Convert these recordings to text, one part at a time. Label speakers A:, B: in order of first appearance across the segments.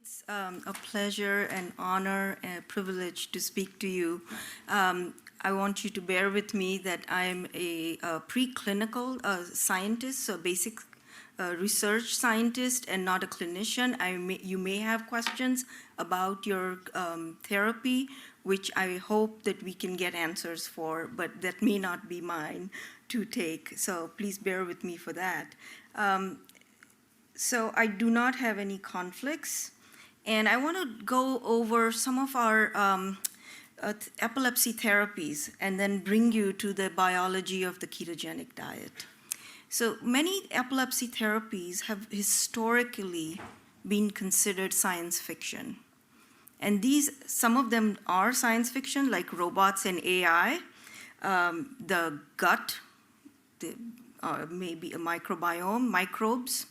A: It's a pleasure and honor and a privilege to speak to you. I want you to bear with me that I'm a preclinical scientist, so basic research scientist and not a clinician. You may have questions about your therapy, which I hope that we can get answers for, but that may not be mine to take. So please bear with me for that. So I do not have any conflicts. And I want to go over some of our epilepsy therapies and then bring you to the biology of the ketogenic diet. So many epilepsy therapies have historically been considered science fiction. And some of them are science fiction, like robots and AI, the gut, maybe a microbiome, microbes.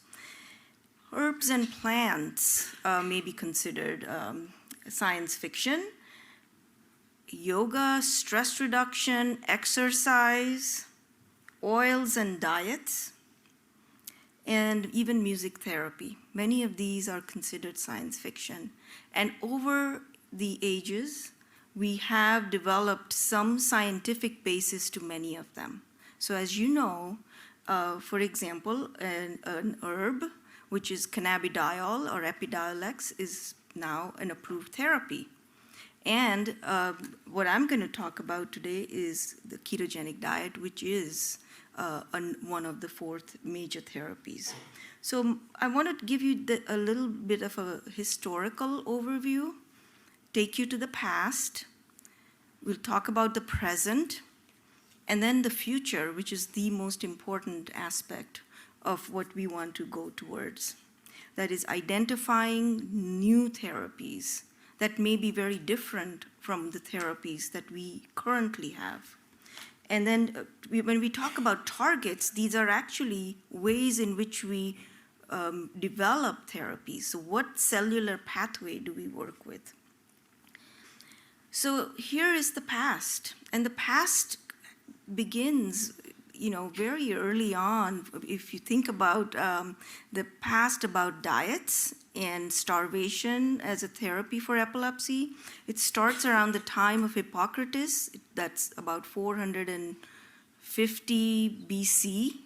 A: Herbs and plants may be considered science fiction. Yoga, stress reduction, exercise, oils and diets, and even music therapy. Many of these are considered science fiction. And over the ages, we have developed some scientific basis to many of them. So as you know, for example, an herb, which is cannabidiol or Epidiolex, is now an approved therapy. And what I'm going to talk about today is the ketogenic diet, which is one of the 4th major therapies. So I want to give you a little bit of a historical overview, take you to the past. We'll talk about the present, and then the future, which is the most important aspect of what we want to go towards. That is identifying new therapies that may be very different from the therapies that we currently have. And then when we talk about targets, these are actually ways in which we develop therapies. So what cellular pathway do we work with? So here is the past. And the past begins very early on. If you think about the past about diets and starvation as a therapy for epilepsy, it starts around the time of Hippocrates. That's about 450 BC,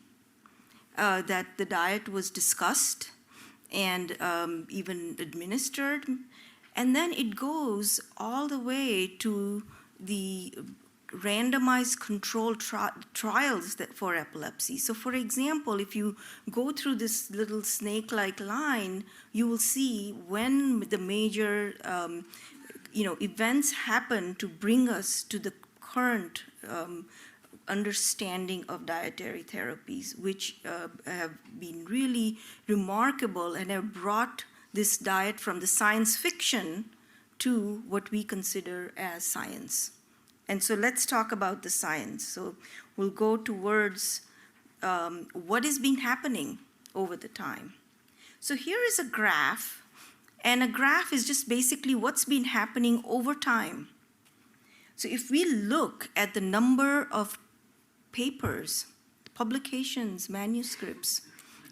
A: that the diet was discussed and even administered. And then it goes all the way to the randomized controlled trials for epilepsy. So for example, if you go through this little snake-like line, you will see when the major events happen to bring us to the current understanding of dietary therapies, which have been really remarkable and have brought this diet from the science fiction to what we consider as science. And so let's talk about the science. So we'll go towards what has been happening over the time. So here is a graph, and a graph is just basically what's been happening over time. So if we look at the number of papers, publications, manuscripts,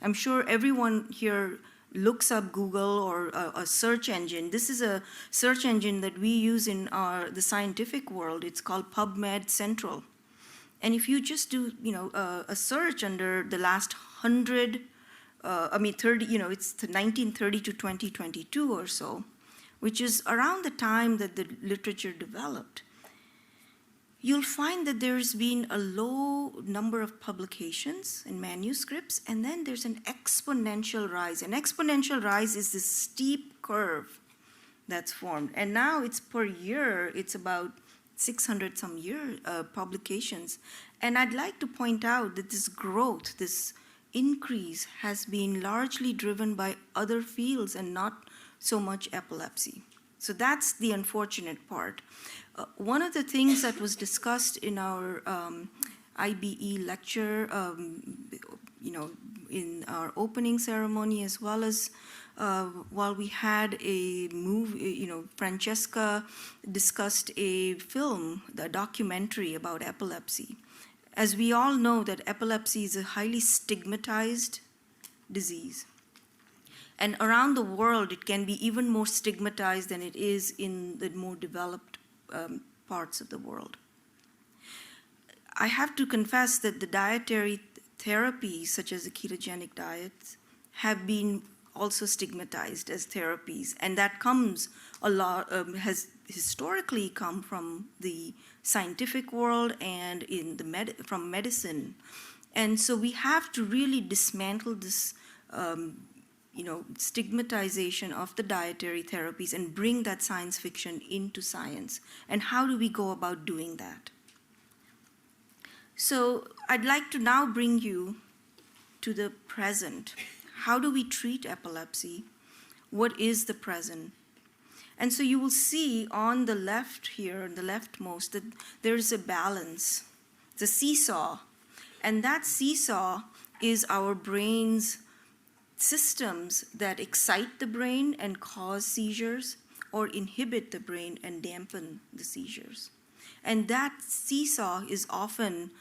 A: I'm sure everyone here looks up Google or a search engine. This is a search engine that we use in the scientific world. It's called PubMed Central. And if you just do a search under the last 30, it's the 1930 to 2022 or so, which is around the time that the literature developed, you'll find that there's been a low number of publications and manuscripts, and then there's an exponential rise. An exponential rise is this steep curve that's formed. And now it's per year, it's about 600 some publications. And I'd like to point out that this growth, this increase, has been largely driven by other fields and not so much epilepsy. So that's the unfortunate part. One of the things that was discussed in our IBE lecture, in our opening ceremony, as well as while we had a movie, Francesca discussed a film, the documentary about epilepsy. As we all know that epilepsy is a highly stigmatized disease. And around the world, it can be even more stigmatized than it is in the more developed parts of the world. I have to confess that the dietary therapies, such as the ketogenic diets, have been also stigmatized as therapies, and that comes a lot, has historically come from the scientific world and from medicine. And so we have to really dismantle this stigmatization of the dietary therapies and bring that science fiction into science. And how do we go about doing that? So I'd like to now bring you to the present. How do we treat epilepsy? What is the present? And so you will see on the left here, on the leftmost, that there's a balance. It's a seesaw. And that seesaw is our brain's systems that excite the brain and cause seizures, or inhibit the brain and dampen the seizures. And that seesaw is often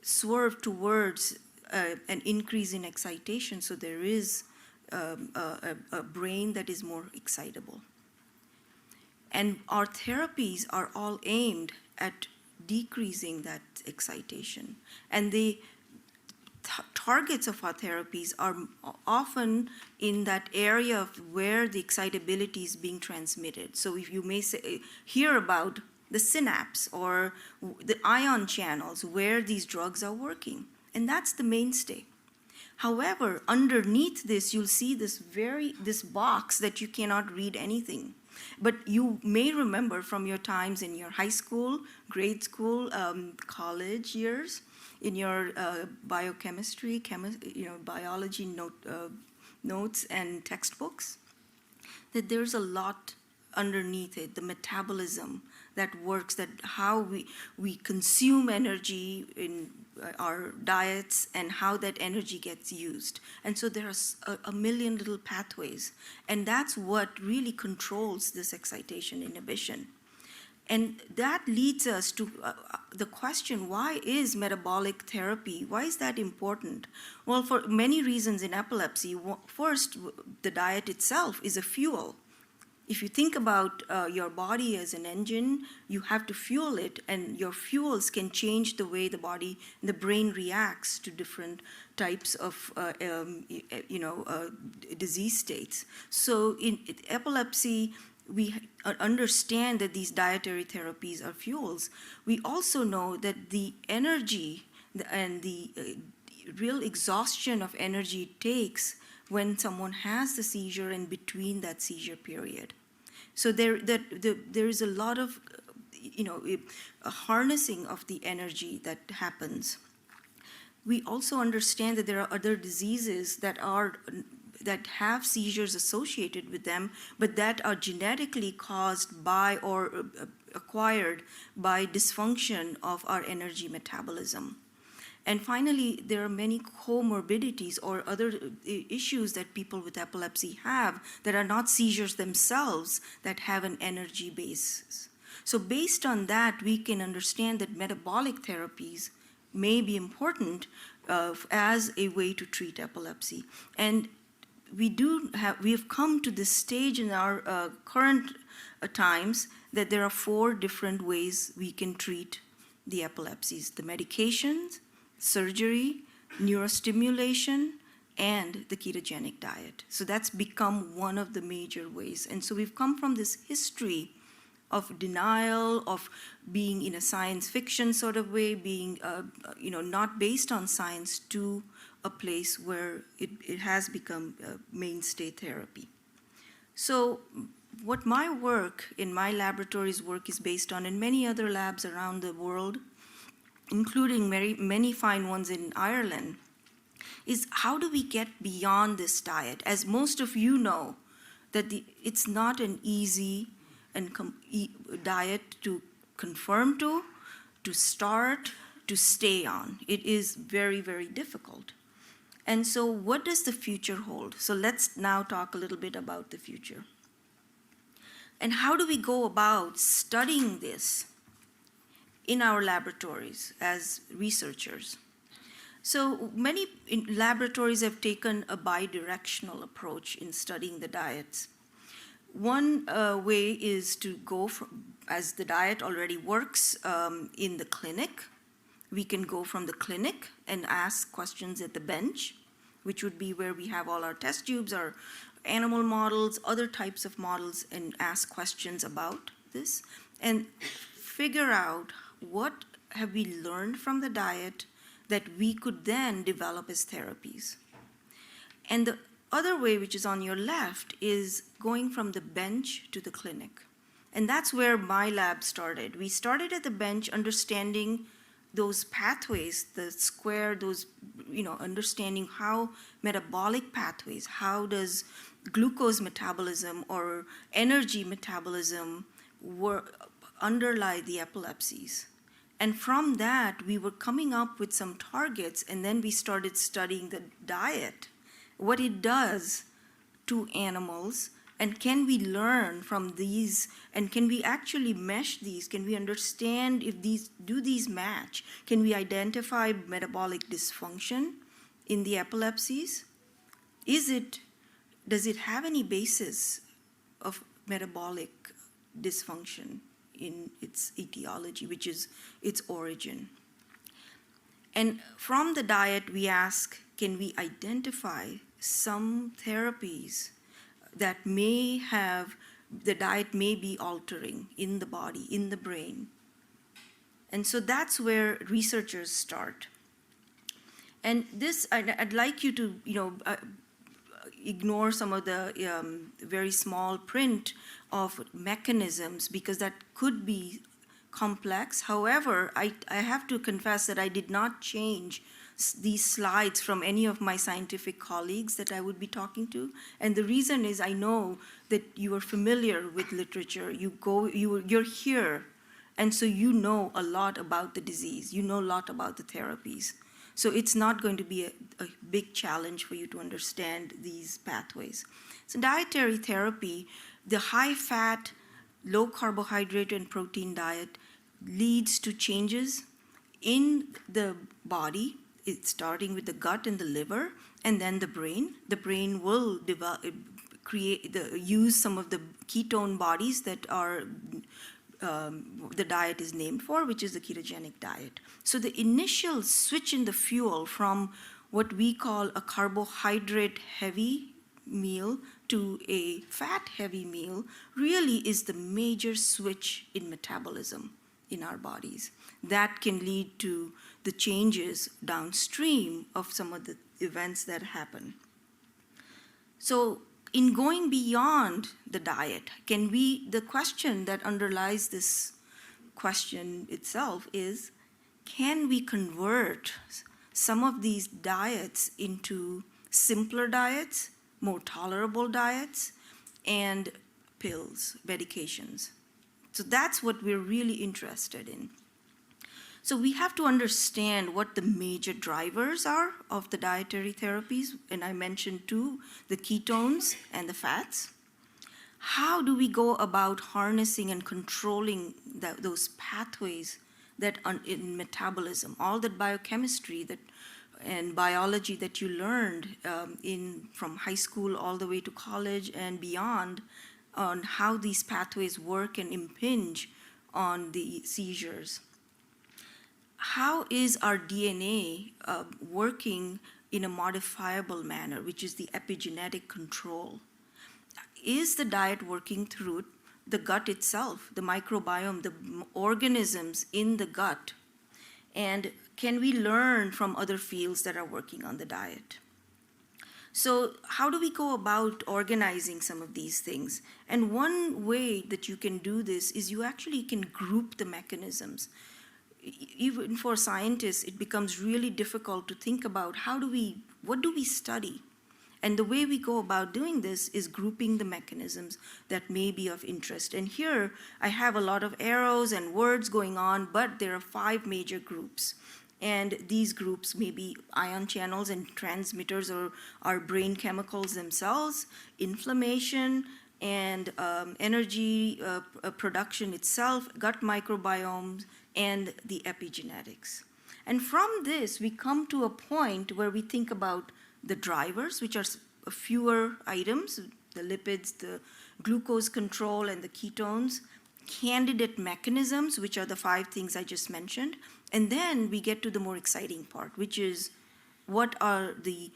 A: swerved towards an increase in excitation, so there is a brain that is more excitable. And our therapies are all aimed at decreasing that excitation. And the targets of our therapies are often in that area of where the excitability is being transmitted. So if you may hear about the synapse or the ion channels where these drugs are working, and that's the mainstay. However, underneath this, you'll see this box that you cannot read anything. But you may remember from your times in your high school, grade school, college years, in your biochemistry, biology notes and textbooks, that there's a lot underneath it, the metabolism that works, that how we consume energy in our diets and how that energy gets used. And so there's a million little pathways, and that's what really controls this excitation inhibition. And that leads us to the question, why is metabolic therapy, why is that important? Well, for many reasons in epilepsy. First, the diet itself is a fuel. If you think about your body as an engine, you have to fuel it, and your fuels can change the way the brain reacts to different types of disease states. So in epilepsy, we understand that these dietary therapies are fuels. We also know that the energy and the real exhaustion of energy it takes when someone has the seizure and between that seizure period. So there is a lot of a harnessing of the energy that happens. We also understand that there are other diseases that have seizures associated with them, but that are genetically caused by or acquired by dysfunction of our energy metabolism. And finally, there are many comorbidities or other issues that people with epilepsy have that are not seizures themselves, that have an energy basis. So based on that, we can understand that metabolic therapies may be important as a way to treat epilepsy. And we have come to this stage in our current times that there are 4 different ways we can treat the epilepsies: the medications, surgery, neurostimulation, and the ketogenic diet. So that's become one of the major ways. And so we've come from this history of denial, of being in a science fiction sort of way, being not based on science, to a place where it has become mainstay therapy. So what my work in my laboratory's work is based on, and many other labs around the world, including many fine ones in Ireland, is how do we get beyond this diet? As most of you know, that it's not an easy diet to conform to start, to stay on. It is very, very difficult. And so what does the future hold? So let's now talk a little bit about the future. And how do we go about studying this in our laboratories as researchers? So many laboratories have taken a bidirectional approach in studying the diets. One way is to go from, as the diet already works in the clinic, we can go from the clinic and ask questions at the bench, which would be where we have all our test tubes, our animal models, other types of models, and ask questions about this and figure out what have we learned from the diet that we could then develop as therapies. And the other way, which is on your left, is going from the bench to the clinic. And that's where my lab started. We started at the bench understanding those pathways, the square, those, understanding how metabolic pathways, how does glucose metabolism or energy metabolism underlie the epilepsies. And from that, we were coming up with some targets, and then we started studying the diet, what it does to animals, and can we learn from these, and can we actually mesh these? Can we understand if these match? Can we identify metabolic dysfunction in the epilepsies? Does it have any basis of metabolic dysfunction in its etiology, which is its origin? And from the diet, we ask, can we identify some therapies that the diet may be altering in the body, in the brain? And so that's where researchers start. And this, I'd like you to, ignore some of the very small print of mechanisms, because that could be complex. However, I have to confess that I did not change these slides from any of my scientific colleagues that I would be talking to. And the reason is I know that you are familiar with literature. You're here, and so you know a lot about the disease. You know a lot about the therapies. So it's not going to be a big challenge for you to understand these pathways. So dietary therapy, the high-fat, low-carbohydrate and protein diet leads to changes in the body. It's starting with the gut and the liver, and then the brain. The brain will use some of the ketone bodies that are the diet is named for, which is the ketogenic diet. So the initial switch in the fuel from what we call a carbohydrate-heavy meal to a fat-heavy meal really is the major switch in metabolism in our bodies. That can lead to the changes downstream of some of the events that happen. So in going beyond the diet, the question that underlies this question itself is, can we convert some of these diets into simpler diets, more tolerable diets, and pills, medications? So that's what we're really interested in. So we have to understand what the major drivers are of the dietary therapies, and I mentioned two, the ketones and the fats. How do we go about harnessing and controlling those pathways that in metabolism, all that biochemistry and biology that you learned from high school all the way to college and beyond, on how these pathways work and impinge on the seizures? How is our DNA working in a modifiable manner, which is the epigenetic control? Is the diet working through the gut itself, the microbiome, the organisms in the gut? And can we learn from other fields that are working on the diet? So how do we go about organizing some of these things? And one way that you can do this is you actually can group the mechanisms. Even for scientists, it becomes really difficult to think about what do we study? And the way we go about doing this is grouping the mechanisms that may be of interest. And here I have a lot of arrows and words going on, but there are 5 major groups. And these groups may be ion channels and transmitters, or our brain chemicals themselves, inflammation, and energy production itself, gut microbiomes, and the epigenetics. And from this, we come to a point where we think about the drivers, which are fewer items, the lipids, the glucose control, and the ketones, candidate mechanisms, which are the 5 things I just mentioned, and then we get to the more exciting part, which is what are the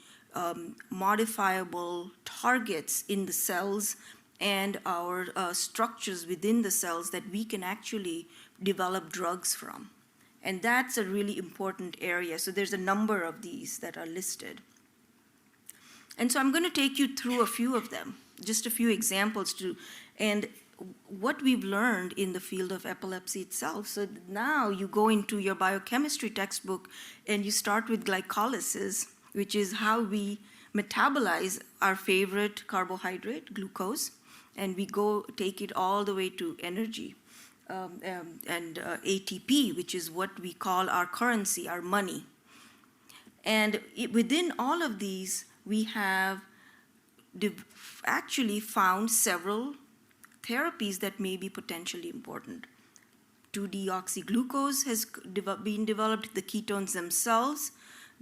A: modifiable targets in the cells and our structures within the cells that we can actually develop drugs from. And that's a really important area. So there's a number of these that are listed. And so I'm going to take you through a few of them, just a few examples and what we've learned in the field of epilepsy itself. So now you go into your biochemistry textbook and you start with glycolysis, which is how we metabolize our favorite carbohydrate, glucose, and we go take it all the way to energy. And ATP, which is what we call our currency, our money. And within all of these, we have actually found several therapies that may be potentially important. 2-deoxyglucose has been developed, the ketones themselves,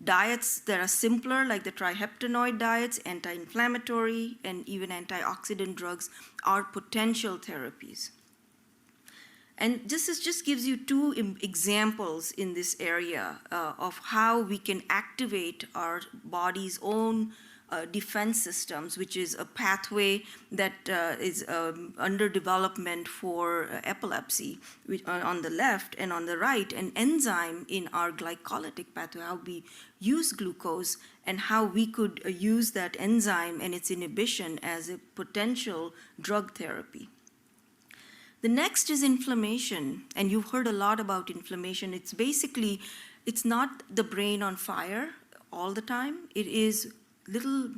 A: diets that are simpler, like the triheptanoid diets, anti-inflammatory, and even antioxidant drugs are potential therapies. And this just gives you 2 examples in this area of how we can activate our body's own defense systems, which is a pathway that is under development for epilepsy on the left, and on the right, an enzyme in our glycolytic pathway, how we use glucose and how we could use that enzyme and its inhibition as a potential drug therapy. The next is inflammation, and you've heard a lot about inflammation. It's basically, it's not the brain on fire all the time. It is little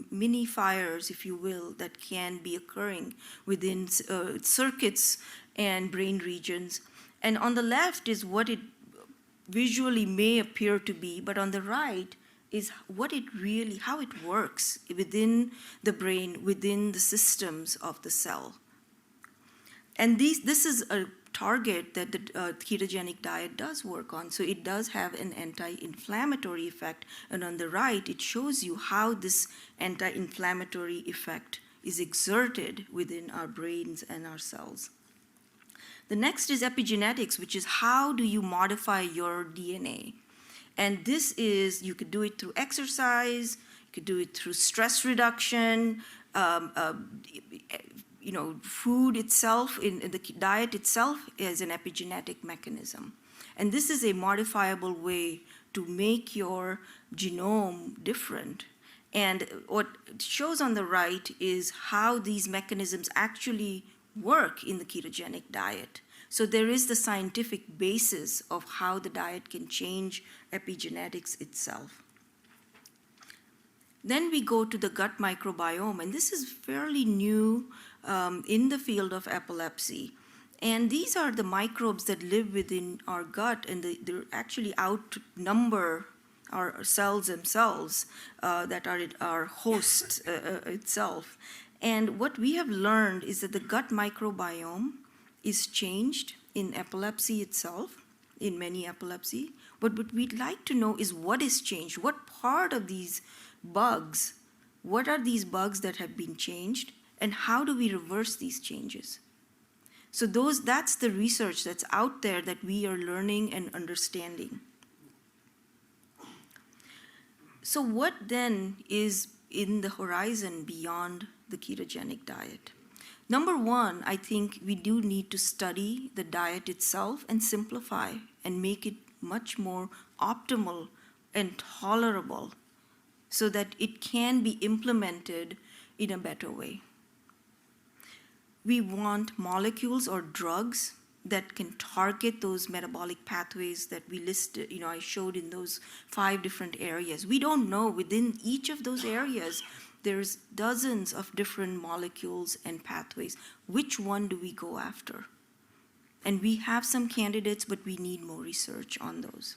A: mini fires, if you will, that can be occurring within circuits and brain regions. And on the left is what it visually may appear to be, but on the right is what it really, how it works within the brain, within the systems of the cell. And this is a target that the ketogenic diet does work on. So it does have an anti-inflammatory effect. And on the right, it shows you how this anti-inflammatory effect is exerted within our brains and our cells. The next is epigenetics, which is how do you modify your DNA? And this is, you could do it through exercise, you could do it through stress reduction, food itself, in the diet itself is an epigenetic mechanism. And this is a modifiable way to make your genome different. And what it shows on the right is how these mechanisms actually work in the ketogenic diet. So there is the scientific basis of how the diet can change epigenetics itself. Then we go to the gut microbiome, and this is fairly new in the field of epilepsy. And these are the microbes that live within our gut, and they actually outnumber our cells themselves that are our host itself. And what we have learned is that the gut microbiome is changed in epilepsy itself, in many epilepsy. But what we'd like to know is what is changed, what part of these bugs, what are these bugs that have been changed, and how do we reverse these changes? So that's the research that's out there that we are learning and understanding. So what then is in the horizon beyond the ketogenic diet? Number one, I think we do need to study the diet itself and simplify and make it much more optimal and tolerable so that it can be implemented in a better way. We want molecules or drugs that can target those metabolic pathways that we listed, I showed in those 5 different areas. We don't know within each of those areas, there's dozens of different molecules and pathways. Which one do we go after? And we have some candidates, but we need more research on those.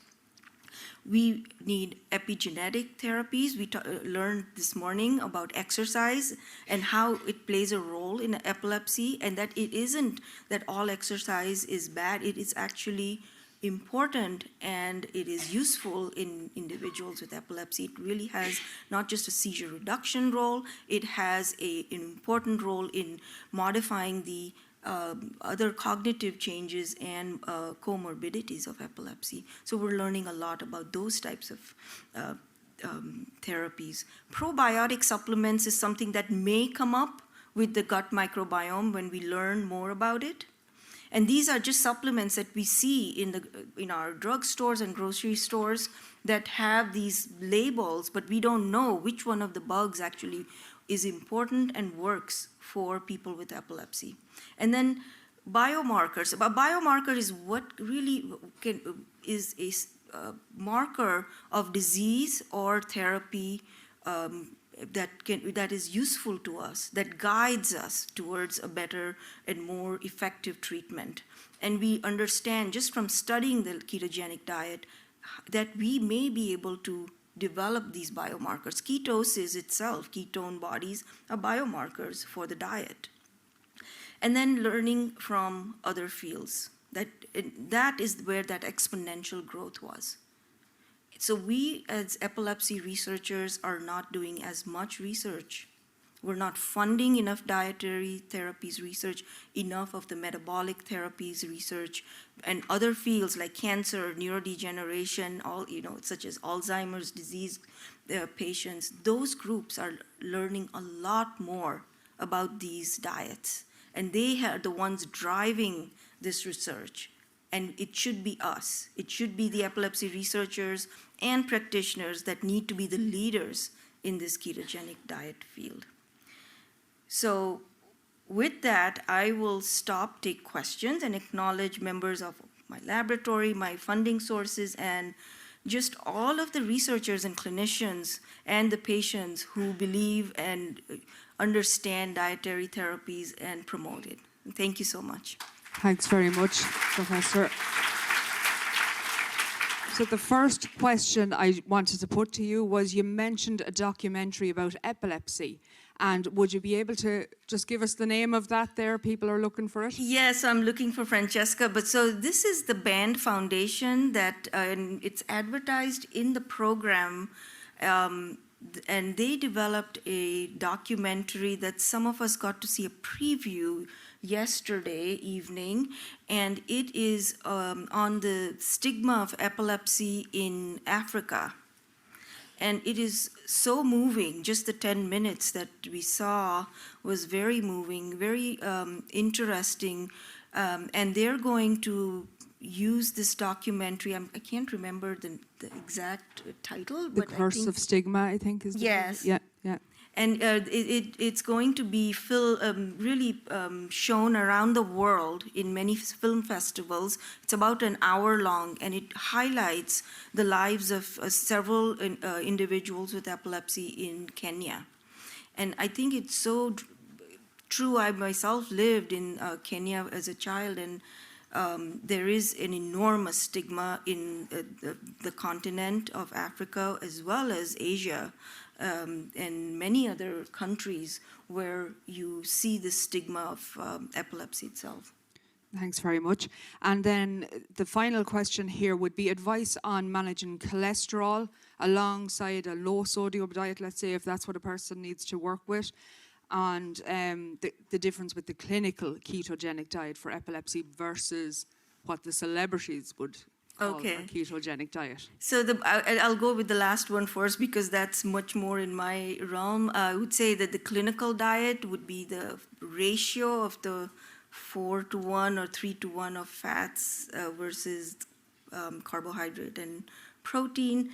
A: We need epigenetic therapies. We learned this morning about exercise and how it plays a role in epilepsy, and that it isn't that all exercise is bad. It is actually important and it is useful in individuals with epilepsy. It really has not just a seizure reduction role, it has an important role in modifying the other cognitive changes and comorbidities of epilepsy. So we're learning a lot about those types of therapies. Probiotic supplements is something that may come up with the gut microbiome when we learn more about it. And these are just supplements that we see in our drugstores and grocery stores that have these labels, but we don't know which one of the bugs actually is important and works for people with epilepsy. And then biomarkers. A biomarker is what really is a marker of disease or therapy that is useful to us, that guides us towards a better and more effective treatment. And we understand just from studying the ketogenic diet that we may be able to develop these biomarkers. Ketosis itself, ketone bodies, are biomarkers for the diet. And then learning from other fields. That is where that exponential growth was. So we as epilepsy researchers are not doing as much research. We're not funding enough dietary therapies research, enough of the metabolic therapies research, and other fields like cancer, neurodegeneration, such as Alzheimer's disease patients. Those groups are learning a lot more about these diets, and they are the ones driving this research. And it should be us. It should be the epilepsy researchers and practitioners that need to be the leaders in this ketogenic diet field. So with that, I will stop, take questions, and acknowledge members of my laboratory, my funding sources, and just all of the researchers and clinicians and the patients who believe and understand dietary therapies and promote it. Thank you so much.
B: Thanks very much, Professor. So the first question I wanted to put to you was, you mentioned a documentary about epilepsy. And would you be able to just give us the name of that there? People are looking for it.
A: Yes, I'm looking for Francesca. But so this is the Band Foundation that it's advertised in the program. And they developed a documentary that some of us got to see a preview yesterday evening, and it is on the stigma of epilepsy in Africa. And it is so moving. Just the 10 minutes that we saw was very moving, very interesting. And they're going to use this documentary. I can't remember the exact title.
B: The Curse of Stigma, I think is the
A: yes.
B: Yeah, yeah.
A: And it's going to be really shown around the world in many film festivals. It's about an hour long, and it highlights the lives of several individuals with epilepsy in Kenya. And I think it's so true. I myself lived in Kenya as a child, and there is an enormous stigma in the continent of Africa as well as Asia. And many other countries where you see the stigma of epilepsy itself.
B: Thanks very much. And then the final question here would be advice on managing cholesterol alongside a low sodium diet, let's say, if that's what a person needs to work with, and the difference with the clinical ketogenic diet for epilepsy versus what the celebrities would call a ketogenic diet.
A: So I'll go with the last one first because that's much more in my realm. I would say that the clinical diet would be the ratio of the 4:1 or 3:1 of fats versus carbohydrate and protein.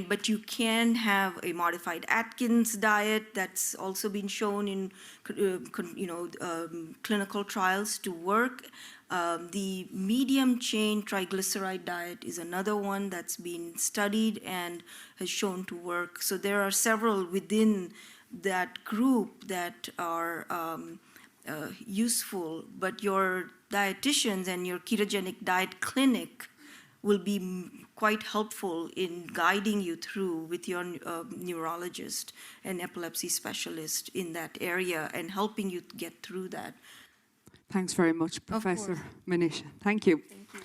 A: But you can have a modified Atkins diet that's also been shown in clinical trials to work. The medium chain triglyceride diet is another one that's been studied and has shown to work. So there are several within that group that are useful, but your dietitians and your ketogenic diet clinic will be quite helpful in guiding you through with your neurologist and epilepsy specialist in that area and helping you get through that.
B: Thanks very much,
A: course.
B: Professor Manisha. Thank you.
A: Thank you.